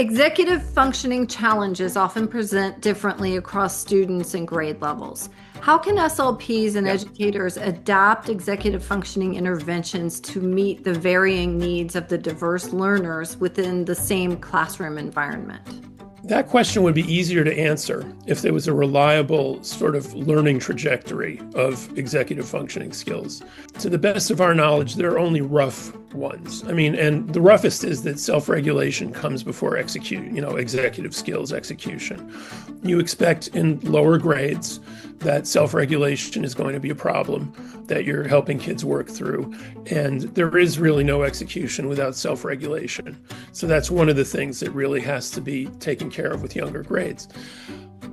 Executive functioning challenges often present differently across students and grade levels. How can SLPs and educators adapt executive functioning interventions to meet the varying needs of the diverse learners within the same classroom environment? That question would be easier to answer if there was a reliable sort of learning trajectory of executive functioning skills. To the best of our knowledge, there are only rough ones. And the roughest is that self-regulation comes before executive skills execution. You expect in lower grades that self-regulation is going to be a problem that you're helping kids work through. And there is really no execution without self-regulation. So that's one of the things that really has to be taken care of with younger grades.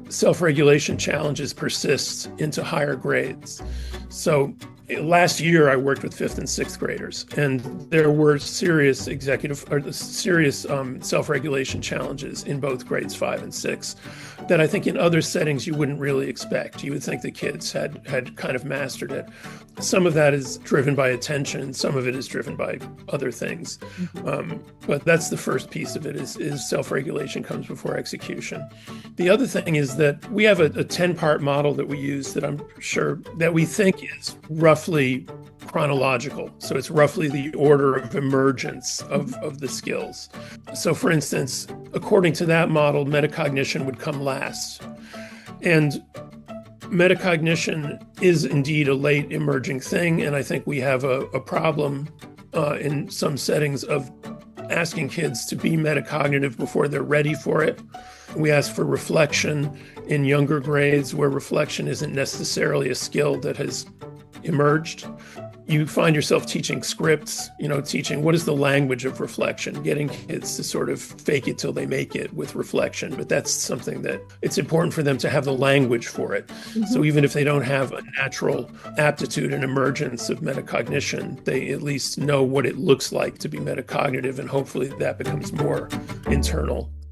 Self-regulation challenges persist into higher grades. So last year, I worked with 5th and 6th graders, and there were serious self-regulation challenges in both grades 5 and 6 that I think in other settings you wouldn't really expect. You would think the kids had kind of mastered it. Some of that is driven by attention, some of it is driven by other things. But that's the first piece of it is self-regulation comes before execution. The other thing is that we have a 10-part model that we use that I'm sure that we think is roughly chronological. So it's roughly the order of emergence of the skills. So for instance, according to that model, metacognition would come last. And metacognition is indeed a late emerging thing. And I think we have a problem in some settings of asking kids to be metacognitive before they're ready for it. We ask for reflection in younger grades where reflection isn't necessarily a skill that has emerged. You find yourself teaching scripts, teaching what is the language of reflection, getting kids to sort of fake it till they make it with reflection. But that's something that it's important for them to have the language for it. So even if they don't have a natural aptitude and emergence of metacognition, they at least know what it looks like to be metacognitive, and hopefully that becomes more internal.